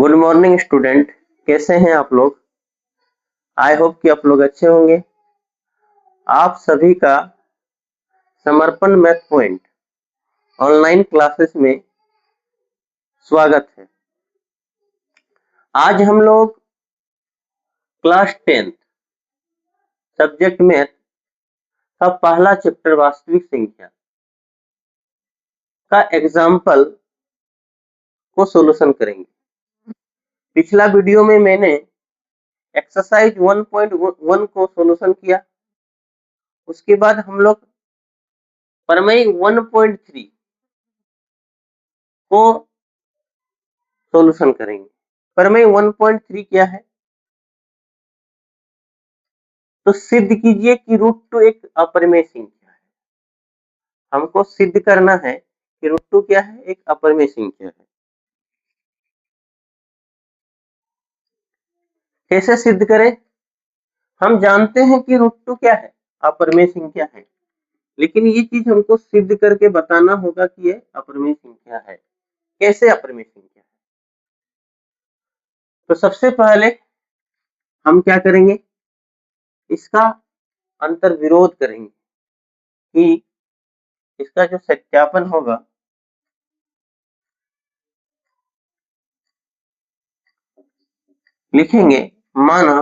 Good morning student, कैसे हैं आप लोग। आई होप कि आप लोग अच्छे होंगे। आप सभी का समर्पण मैथ पॉइंट ऑनलाइन क्लासेस में स्वागत है। आज हम लोग क्लास 10 सब्जेक्ट मैथ का पहला चैप्टर वास्तविक संख्या का एग्जाम्पल को सॉल्यूशन करेंगे। पिछला वीडियो में मैंने एक्सरसाइज 1.1 को सॉल्यूशन किया। उसके बाद हम लोग प्रमेय 1.3 को सॉल्यूशन करेंगे। प्रमेय 1.3 क्या है? तो सिद्ध कीजिए कि √2 एक अपरिमेय संख्या है। हमको सिद्ध करना है कि √2 क्या है? एक अपरिमेय संख्या है। कैसे सिद्ध करें? हम जानते हैं कि √2 क्या है? अपरिमेय संख्या है, लेकिन ये चीज हमको सिद्ध करके बताना होगा कि ये अपरिमेय संख्या है। कैसे अपरिमेय संख्या है? तो सबसे पहले हम क्या करेंगे, इसका अंतर विरोध करेंगे कि इसका जो सत्यापन होगा लिखेंगे, माना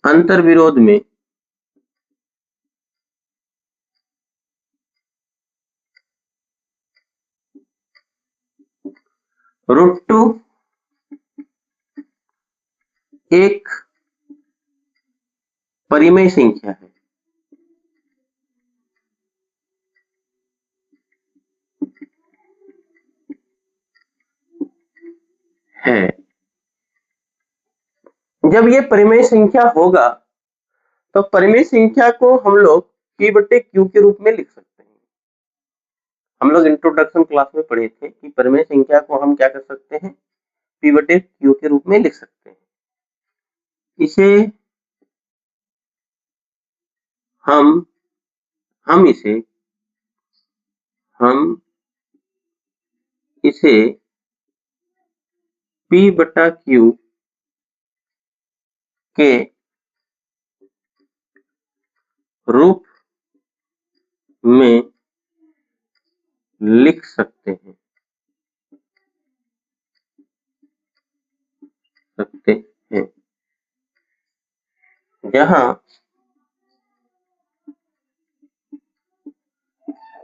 अंतर विरोध में √2 एक परिमेय संख्या है। जब ये परिमेय संख्या होगा तो परिमेय संख्या को हम लोग P/Q के रूप में लिख सकते हैं। हम लोग इंट्रोडक्शन क्लास में पढ़े थे कि परिमेय संख्या को हम क्या कर सकते हैं, P/Q के रूप में लिख सकते हैं। इसे हम इसे P/Q के रूप में लिख सकते हैं जहां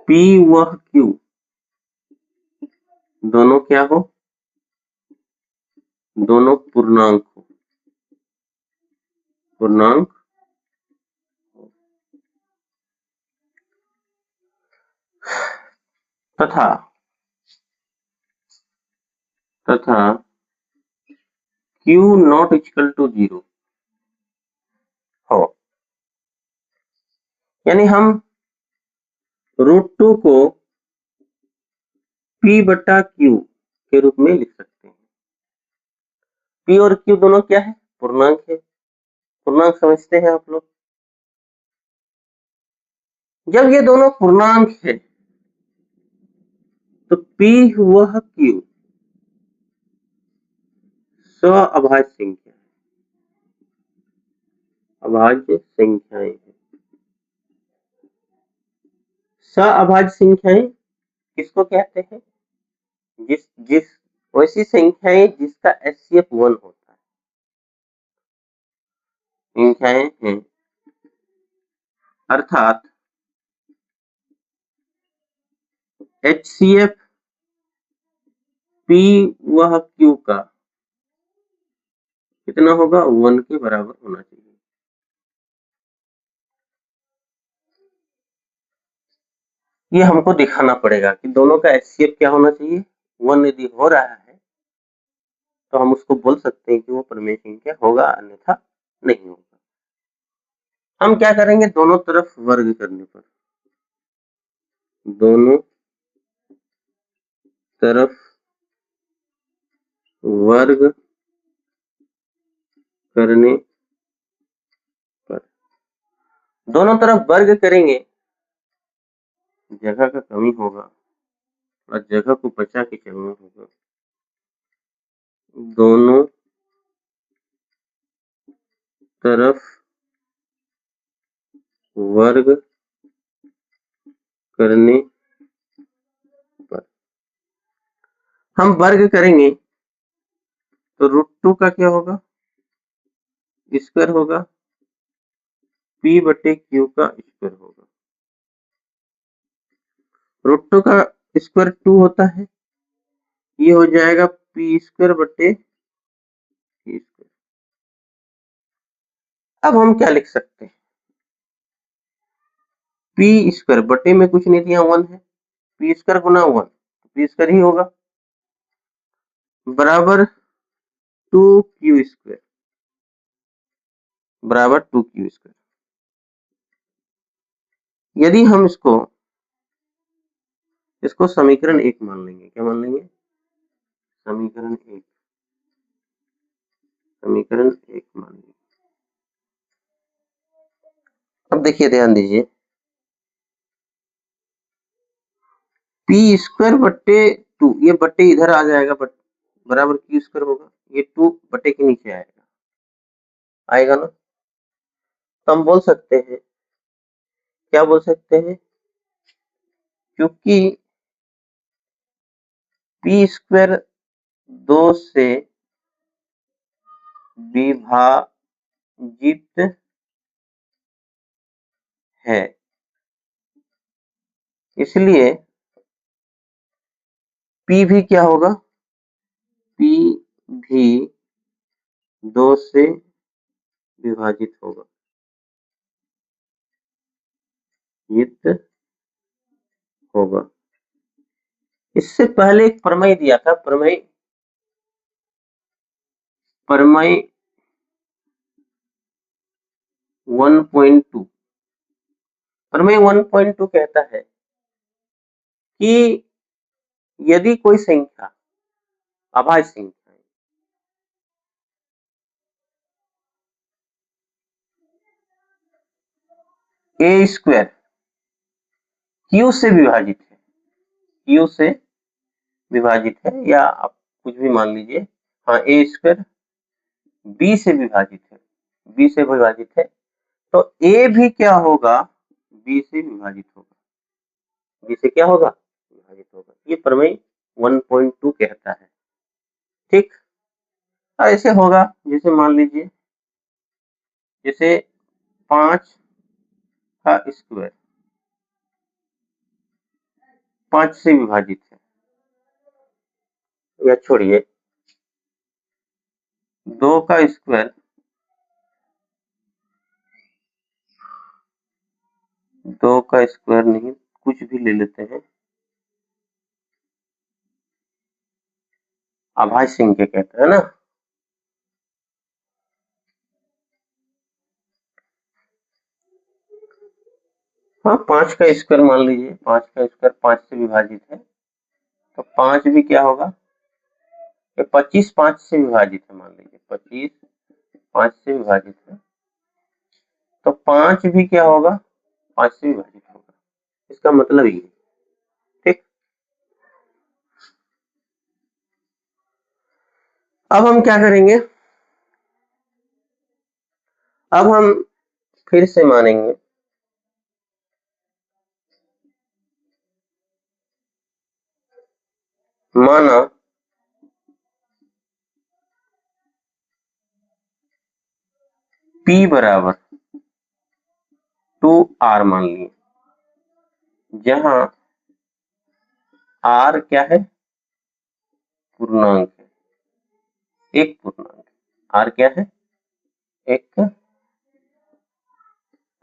P व Q दोनों क्या हो, दोनों पूर्णांक तथा Q नॉट इक्वल टू 0 हो। यानी हम √2 को P/Q के रूप में लिख सकते हैं। P और Q दोनों क्या है? पूर्णांक है। पूर्णांक समझते हैं आप लोग। जब ये दोनों पूर्णांक है तो P व Q अभाज्य संख्या है, अभाज्य संख्याएं हैं। अभाज्य संख्याएं किसको कहते हैं? जिस वैसी संख्याएं जिसका HCF 1 होता है, संख्याएं हैं। अर्थात HCF P व Q का कितना होगा? 1 के बराबर होना चाहिए। ये हमको दिखाना पड़ेगा कि दोनों का HCF क्या होना चाहिए, 1 यदि हो रहा है तो हम उसको बोल सकते हैं कि वो परिमेय संख्या होगा, अन्यथा नहीं होगा। हम क्या करेंगे, दोनों तरफ वर्ग करने पर, दोनों तरफ वर्ग करने पर, दोनों तरफ वर्ग करेंगे, जगह का कमी होगा और जगह को बचा के चलना होगा। दोनों तरफ वर्ग करने पर हम वर्ग करेंगे तो √2 का क्या होगा, स्क्वायर होगा, p बटे q का स्क्वायर होगा। √2 का स्क्वायर 2 होता है, ये हो जाएगा p स्क्वायर बटे q स्क्वायर। अब हम क्या लिख सकते हैं, p स्क्वायर बटे में कुछ नहीं दिया 1 है, p स्क्वायर गुना 1 p स्क्वायर ही होगा, बराबर 2q स्क्वायर, बराबर 2q स्क्वायर। यदि हम इसको समीकरण 1 मान लेंगे, क्या मान लेंगे, समीकरण 1 मान लेंगे। अब देखिए, ध्यान दीजिए, p स्क्वायर बटे 2, ये बटे इधर आ जाएगा, बराबर q स्क्वायर होगा, ये 2 बटे के नीचे आएगा ना। तो हम बोल सकते हैं, क्या बोल सकते हैं, क्योंकि p स्क्वायर 2 से विभाजित है, इसलिए p भी क्या होगा, p भी 2 से विभाजित होगा, होगा। इससे पहले एक प्रमेय दिया था, प्रमेय 1.2, प्रमेय 1.2 कहता है कि यदि कोई संख्या अभाज्य संख्या a स्क्वायर q से विभाजित है, q से विभाजित है, या आप कुछ भी मान लीजिए, हाँ, a स्क्वायर b से विभाजित है, b से विभाजित है, तो a भी क्या होगा, b से विभाजित होगा, b से क्या होगा, विभाजित होगा। ये प्रमेय 1.2 कहता है, ठीक। ऐसे होगा, जैसे मान लीजिए, जैसे 5 का स्क्वायर 5 से विभाजित है, या छोड़िए, 2 का स्क्वायर 2 का स्क्वायर नहीं, कुछ भी ले लेते हैं, अभाज्य संख्या कहते हैं ना। हाँ, 5 का स्क्वायर मान लीजिए, 5 का स्क्वायर 5 से विभाजित है, तो 5 भी क्या होगा, 25 5 से विभाजित है, मान लीजिए 25 5 से विभाजित है, तो 5 भी क्या होगा, 5 से विभाजित होगा। इसका मतलब ये, ठीक। अब हम क्या करेंगे, अब हम फिर से मानेंगे, माना p बराबर 2r मान लिए, जहां r क्या है, पूर्णांक है, एक पूर्णांक, r क्या है, एक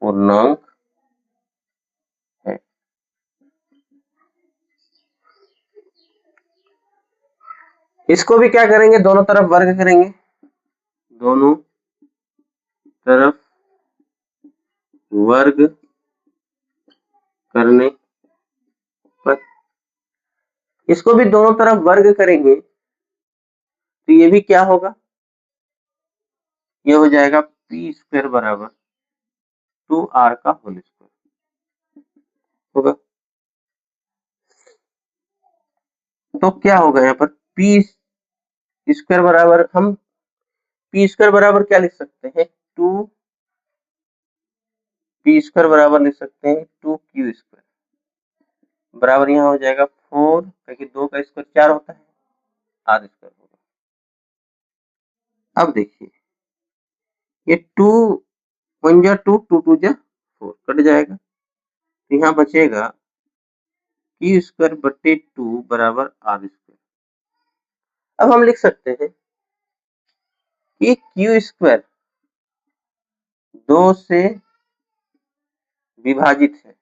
पूर्णांक है। इसको भी क्या करेंगे, दोनों तरफ वर्ग करेंगे, दोनों तरफ वर्ग करने पर, इसको भी दोनों तरफ वर्ग करेंगे, तो ये भी क्या होगा, ये हो जाएगा p स्क्वायर बराबर 2r का होल स्क्वायर होगा। क्या होगा यहाँ पर पी स्क्वायर बराबर, हम पी स्क्वायर बराबर क्या लिख सकते हैं, 2 पी स्क्वायर बराबर लिख सकते हैं 2 क्यू स्क्वायर बराबर यहाँ हो जाएगा 4, क्योंकि 2 का स्क्वायर 4 होता है, आर स्क्वायर होगा। अब देखिए ये 2 1 जा 2, 2 2 जा 4 कट जाएगा, तो यहाँ बचेगा क्यू स्क्वायर बटे 2 बराबर आर स्क्वायर। अब हम लिख सकते हैं कि क्यू स्क्वायर 2 से विभाजित है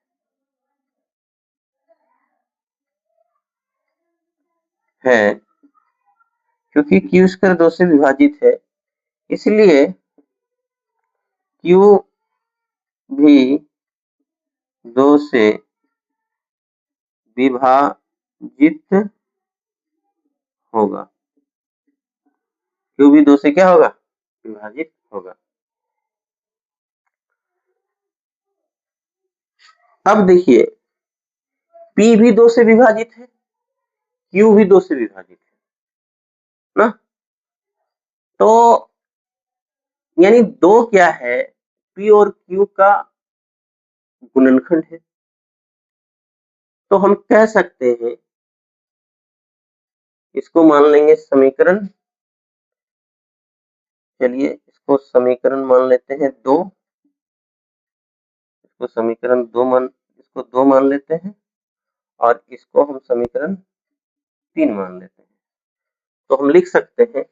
क्योंकि क्यू स्क्वायर 2 से विभाजित है, इसलिए क्यू भी 2 से विभाजित होगा, क्यू भी 2 से क्या होगा, विभाजित होगा। अब देखिए P भी 2 से विभाजित है, Q भी 2 से विभाजित है ना, तो यानी 2 क्या है, P और Q का गुणनखंड है। तो हम कह सकते हैं, इसको मान लेंगे समीकरण, चलिए इसको समीकरण मान लेते हैं 2, इसको समीकरण 2 मान लेते हैं और इसको हम समीकरण 3 मान लेते हैं। तो हम लिख सकते हैं,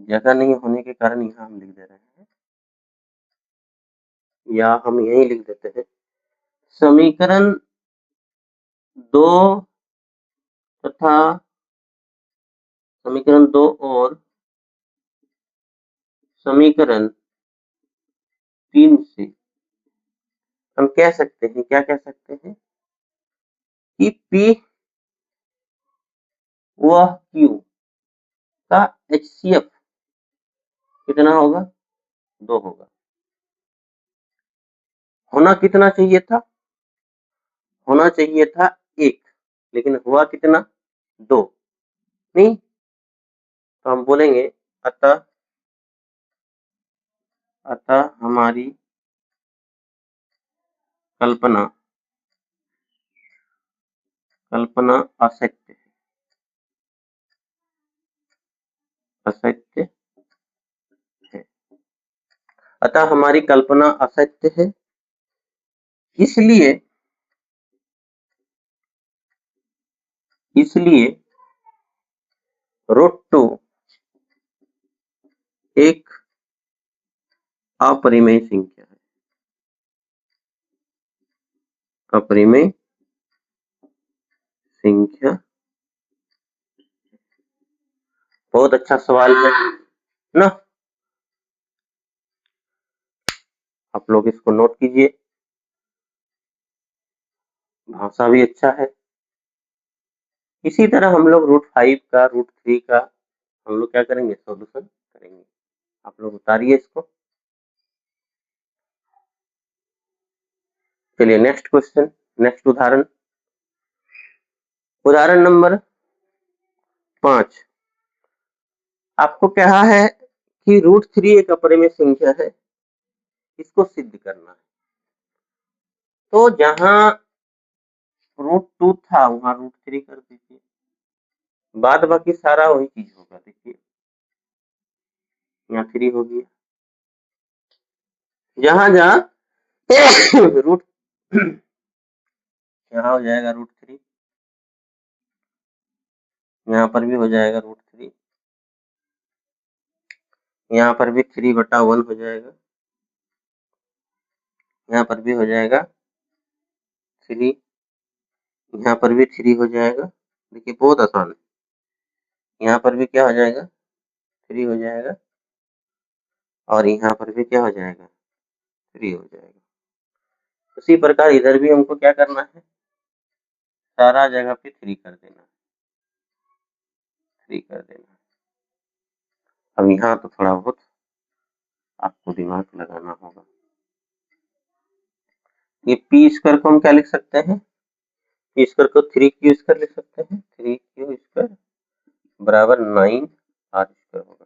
जगह नहीं होने के कारण यहाँ हम लिख दे रहे हैं, या हम यही लिख देते हैं, समीकरण 2 तथा समीकरण 2 और समीकरण 3 से हम कह सकते हैं, क्या कह सकते हैं कि P व Q का HCF कितना होगा, 2 होगा। होना कितना चाहिए था, होना चाहिए था 1, लेकिन हुआ कितना, 2 नहीं, तो हम बोलेंगे अतः हमारी कल्पना असत्य है, अतः हमारी कल्पना असत्य है, इसलिए √2 एक अपरिमेय संख्या है, अपरिमेय संख्या। बहुत अच्छा सवाल है ना, आप लोग इसको नोट कीजिए, भाषा भी अच्छा है। इसी तरह हम लोग √5 का, √3 का हम लोग क्या करेंगे, सॉल्यूशन करेंगे। आप लोग उतारिए इसको। चलिए नेक्स्ट क्वेश्चन, नेक्स्ट उदाहरण, उदाहरण नंबर 5। आपको कहा है कि √3 एक अपरिमेय संख्या है, इसको सिद्ध करना है। तो जहां √2 था वहां √3 कर दीजिए, बाद बाकी सारा वही चीज होगा। देखिए यहाँ 3 हो गया, जहां रूट यहाँ हो जाएगा √3, यहाँ पर भी हो जाएगा √3, यहाँ पर भी 3/1 हो जाएगा, यहाँ पर भी हो जाएगा 3, यहाँ पर भी 3 हो जाएगा। देखिए बहुत आसान है, यहाँ पर भी क्या हो जाएगा, 3 हो जाएगा, और यहाँ पर भी क्या हो जाएगा, 3 हो जाएगा। उसी प्रकार इधर भी हमको क्या करना है, सारा जगह पे 3 कर देना है, 3 कर देना है। अब यहाँ तो थोड़ा बहुत आपको दिमाग लगाना होगा। ये पी स्क्वायर को हम क्या लिख सकते हैं, पी स्क्वायर को 3q स्क्वायर लिख सकते हैं, 3q स्क्वायर बराबर 9r स्क्वायर होगा।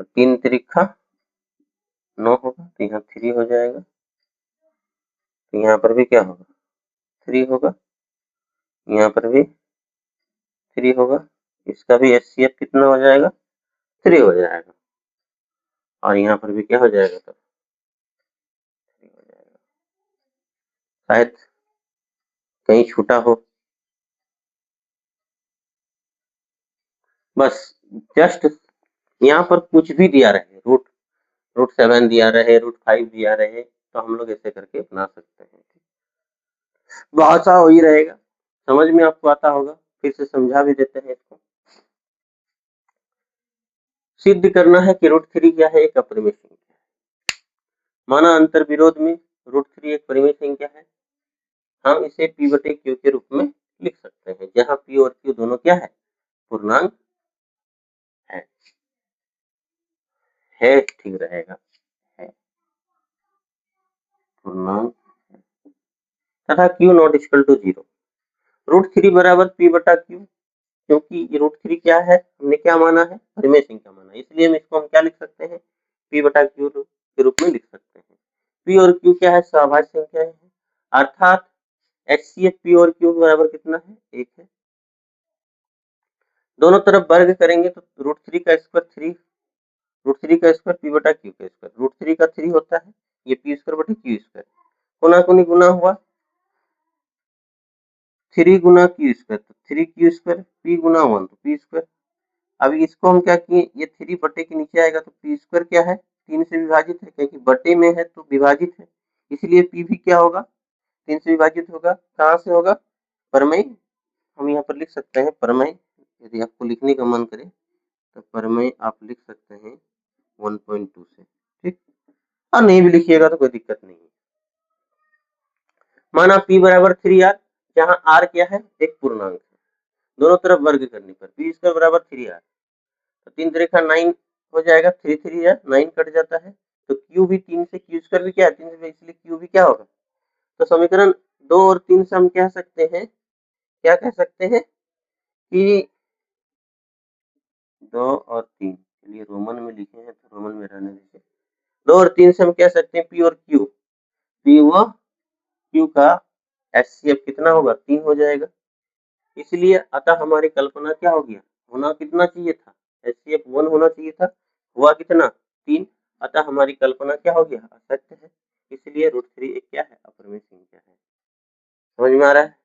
तो 3 त्रिका 9 होगा, तो यहाँ 3 हो जाएगा, तो यहाँ पर भी क्या होगा 3 होगा, यहाँ पर भी 3 होगा, इसका भी HCF कितना हो जाएगा 3 हो जाएगा, और यहाँ पर भी क्या हो जाएगा तब 3 हो जाएगा। शायद कहीं छूटा हो, बस जस्ट यहाँ पर कुछ भी दिया रहे, रूट 7 दिया रहे, रूट 5 दिया रहे, तो हम लोग ऐसे करके बना सकते हैं। बहुत सा हो ही रहेगा, समझ में आपको आता होगा, फिर से समझा भी देते हैं इसको। सिद्ध करना है कि रूट 3 क्या है, एक अपरिमेय संख्या है। माना अंतर विरोध में रूट 3 एक परिमेय संख्या है, हम इसे p बटे q के रूप में लिख सकते हैं, जहां p और q दोनों क्या है पूर्णांक है, ठीक रहेगा, है पूर्णांक तथा q not equal to 0। Root 3 बराबर p बटा q, क्योंकि ये रूट 3 क्या है, हमने क्या माना है परिमेय संख्या माना, इसलिए हम इसको क्या लिख सकते हैं p बटा q के रूप में लिख सकते हैं। p और q क्या है सहभाज्य संख्या है, अर्थात HCF p और q बराबर कितना है 1 है। दोनों तरफ वर्ग करेंगे तो रूट 3 का स्क्वायर 3, रूट 3 का स्क्वायर p बटा q का स्क्वायर, रूट 3 का 3 होता है, ये p स्क्वायर बटे q स्क्वायर, कोना कोनी गुना हुआ 3 गुना q स्क्वायर, तो 3q स्क्वायर, p गुना 1 तो p स्क्वायर। अब इसको हम क्या किए, ये 3 बटे के नीचे आएगा तो p स्क्वायर क्या है 3 से विभाजित है, क्योंकि बटे में है तो विभाजित है, इसलिए p भी क्या होगा 3 से विभाजित होगा। कहाँ से होगा परमेय, हम यहाँ पर लिख सकते हैं परमेय, यदि आपको लिखने का मन करे तो परमेय आप लिख सकते हैं 1.2 से, ठीक, और नहीं भी लिखिएगा तो कोई दिक्कत नहीं है। माना p बराबर 3r, जहाँ r क्या है एक पूर्णांक है, दोनों तरफ वर्ग करने पर p स्क्वायर बराबर 3r, तो 3 त्रिका 9 हो जाएगा, 3 3 या 9 कट जाता है, तो q भी 3 से q स्क्वायर भी क्या है 3 से, इसलिए q भी क्या होगा, तो समीकरण 2 और 3 से हम कह सकते हैं, क्या कह सकते हैं कि 2 और 3, चलिए रोमन में लिखे हैं तो रोमन में रहने दीजिए, 2 और 3 से हम कह सकते हैं p और q, p व q का HCF कितना होगा 3 हो जाएगा, इसलिए अतः हमारी कल्पना क्या हो गया, होना कितना चाहिए था HCF 1 होना चाहिए था, हुआ कितना 3, अतः हमारी कल्पना क्या हो गया असत्य है, इसलिए रूट 3 एक क्या है अपरिमेय संख्या है। समझ में आ रहा है।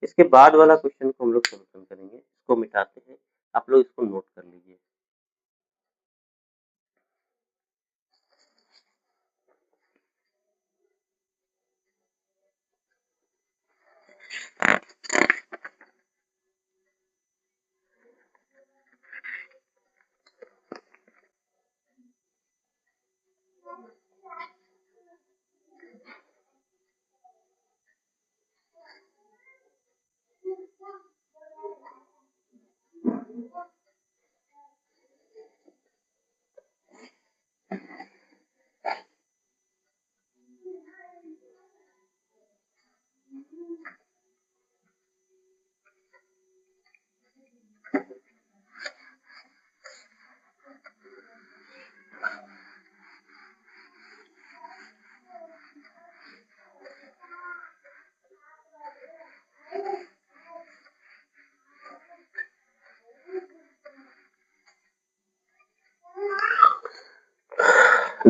इसके बाद वाला क्वेश्चन को हम लोग सॉल्यूशन करेंगे, इसको मिटाते हैं, आप लोग इसको नोट कर लीजिए।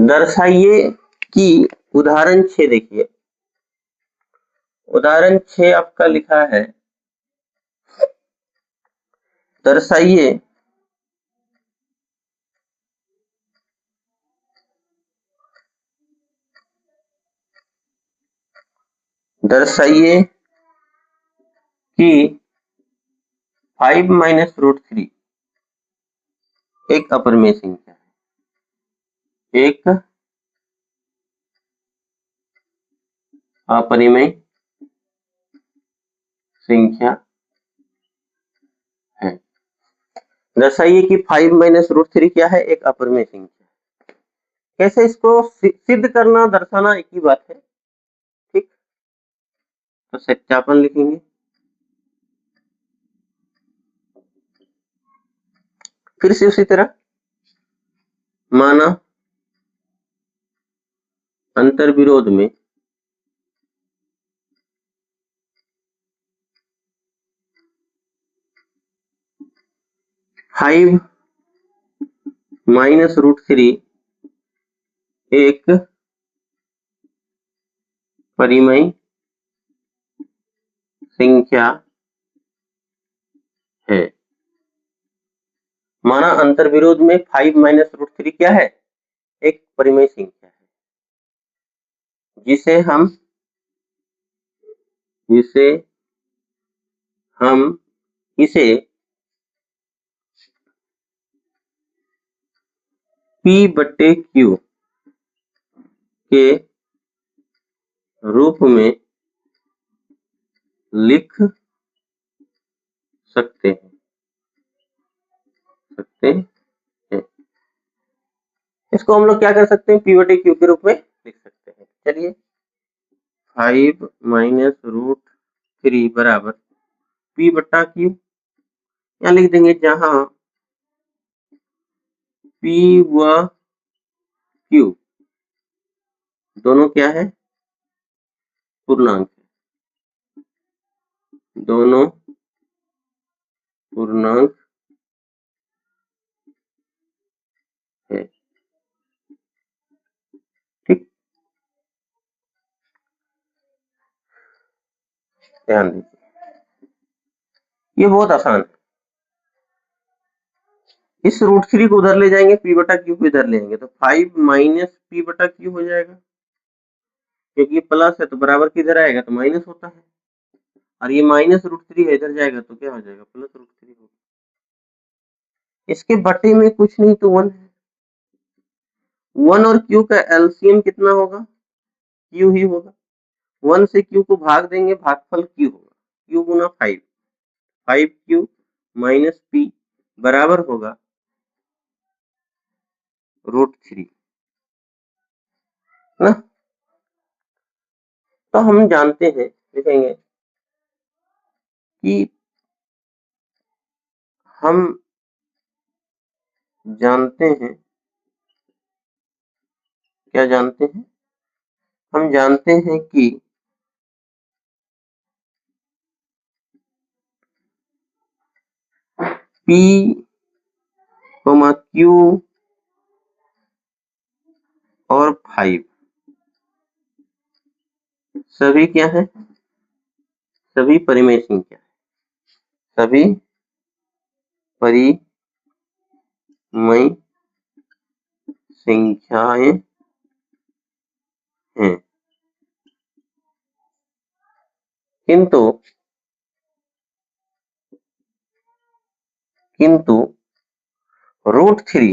दर्शाइए कि उदाहरण 6 देखिए, उदाहरण 6 आपका लिखा है, दर्शाइए दर्शाइए कि 5 माइनस रूट 3 एक अपरिमेय संख्या है, एक अपरिमेय संख्या है। दर्शाइए कि 5 माइनस रूट 3 क्या है एक अपरिमेय संख्या। कैसे इसको सिद्ध करना दर्शाना एक ही बात है, ठीक। तो सत्यापन लिखेंगे। फिर से उसी तरह माना अंतर विरोध में फाइव माइनस रूट थ्री एक परिमेय संख्या है। माना अंतर विरोध में 5 माइनस रूट थ्री क्या है? एक परिमेय संख्या है, जिसे हम इसे P बटे Q के रूप में लिख सकते हैं। इसको हम लोग क्या कर सकते हैं? P बटे Q के रूप में लिख सकते हैं। चलिए 5 माइनस रूट थ्री बराबर P बटा Q, यहाँ लिख देंगे जहां P व Q दोनों क्या है? पूर्णांक। दोनों पूर्णांक है। ठीक, ध्यान दीजिए, ये बहुत आसान है। इस रूट थ्री को उधर ले जाएंगे, P बटा Q को इधर ले जाएंगे, तो 5 माइनस P बटा Q हो जाएगा, क्योंकि ये प्लस है तो बराबर किधर आएगा? तो माइनस होता है, और ये माइनस रूट थ्री है, इधर जाएगा तो क्या हो जाएगा? प्लस रूट थ्री होगा। इसके बटे में कुछ नहीं तो 1 है। 1 और Q का एलसीएम कितना होगा? Q ही होगा। 1 से Q को भाग देंगे, भागफल Q होगा, Q गुना 5, 5Q माइनस P बराबर होगा रूट थ्री ना। तो हम जानते हैं, देखेंगे कि हम जानते हैं, क्या जानते हैं? हम जानते हैं कि P, Q और 5 सभी क्या है? सभी परिमेय संख्या है। सभी परिमेय संख्याएं हैं, किंतु रूट थ्री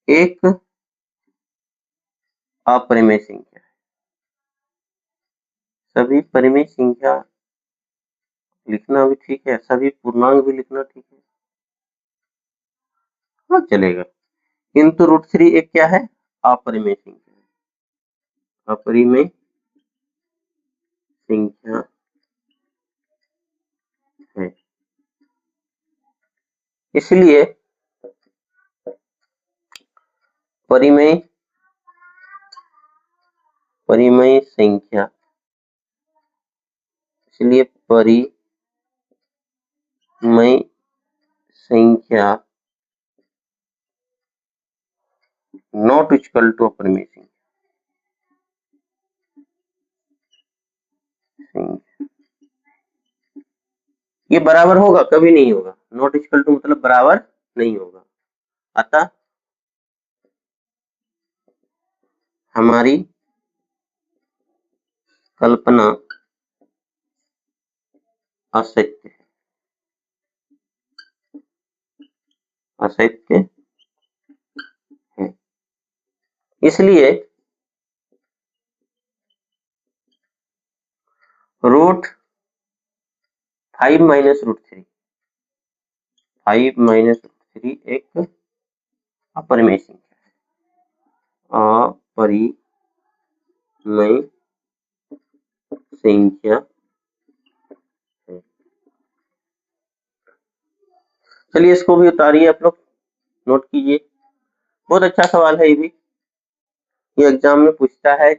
एक अपरिमेय संख्या है। सभी परिमेय संख्या लिखना भी ठीक है, सभी पूर्णांक भी लिखना ठीक है, हाँ चलेगा, किंतु रूट थ्री एक क्या है? अपरिमेय संख्या है। अपरिमेय संख्या है, इसलिए परिमेय संख्या, इसलिए परिमेय संख्या नॉट इक्वल टू अपरिमेय संख्या। ये बराबर होगा? कभी नहीं होगा। नॉट इक्वल टू मतलब बराबर नहीं होगा। अतः हमारी कल्पना असत्य है, असत्य है। इसलिए root 5 minus root three, 5 minus root three एक अपरिमेय संख्या है। अपरिमेय संख्या है। चलिए इसको भी उतारिए आप लोग, नोट कीजिए। बहुत अच्छा सवाल है ये भी, ये एग्जाम में पूछता है,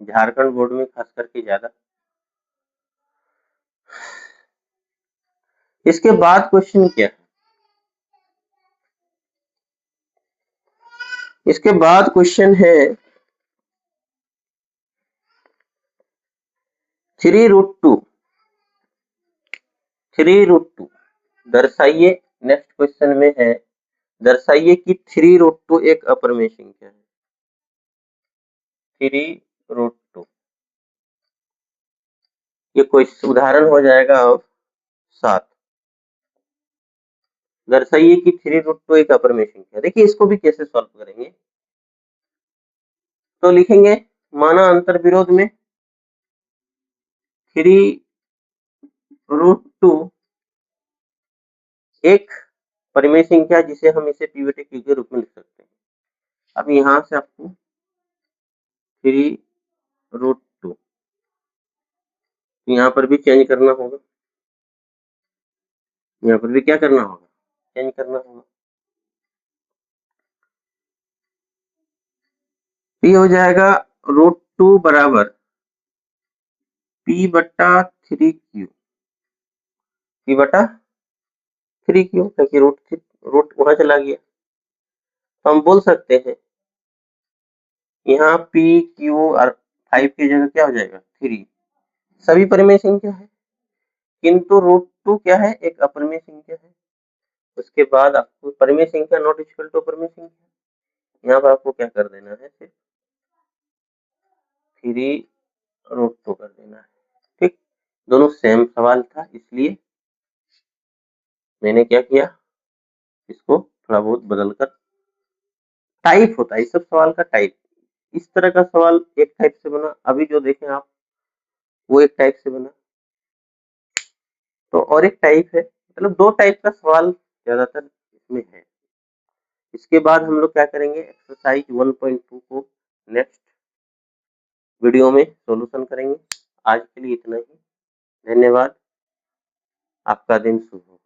झारखंड बोर्ड में खास करके ज्यादा। इसके बाद क्वेश्चन क्या है, इसके बाद क्वेश्चन है 3√2 दर्शाइए। नेक्स्ट क्वेश्चन में है, दर्शाइए कि 3√2 एक अपरिमेय संख्या है। 3√2 ये कोई उदाहरण हो जाएगा। अब 7 दर्शाइए कि 3√2 एक अपरिमेय संख्या। देखिए इसको भी कैसे सॉल्व करेंगे, तो लिखेंगे माना अंतर विरोध में 3√2 एक परिमेय संख्या जिसे हम इसे p बटे q के रूप में लिख सकते हैं। अब यहाँ से आपको 3√2 यहाँ पर भी चेंज करना होगा, यहाँ पर भी क्या करना होगा, चेंज करना होगा। p हो जाएगा √2 बराबर p बटा 3q, p बटा 3q, क्योंकि रूट वहां चला गया। तो हम बोल सकते हैं यहाँ p q और 5 की जगह क्या हो जाएगा 3। सभी परिमेय संख्या है, किंतु √2 क्या है, एक अपरिमेय संख्या है। उसके बाद आपको परिमेय संख्या नॉट इक्वल टू अपरिमेय संख्या, यहाँ पर आपको क्या कर देना है, सिर्फ 3√2 कर देना है। ठीक, दोनों सेम सवाल था, इसलिए मैंने क्या किया, इसको थोड़ा बहुत बदलकर, टाइप होता है इस सब सवाल का टाइप। इस तरह का सवाल एक टाइप से बना, अभी जो देखें आप वो एक टाइप से बना, तो और एक टाइप है, मतलब दो टाइप का सवाल ज्यादातर इसमें है। इसके बाद हम लोग क्या करेंगे, एक्सरसाइज 1.2 को नेक्स्ट वीडियो में सॉल्यूशन करेंगे। आज के लिए इतना ही, धन्यवाद, आपका दिन शुभ हो।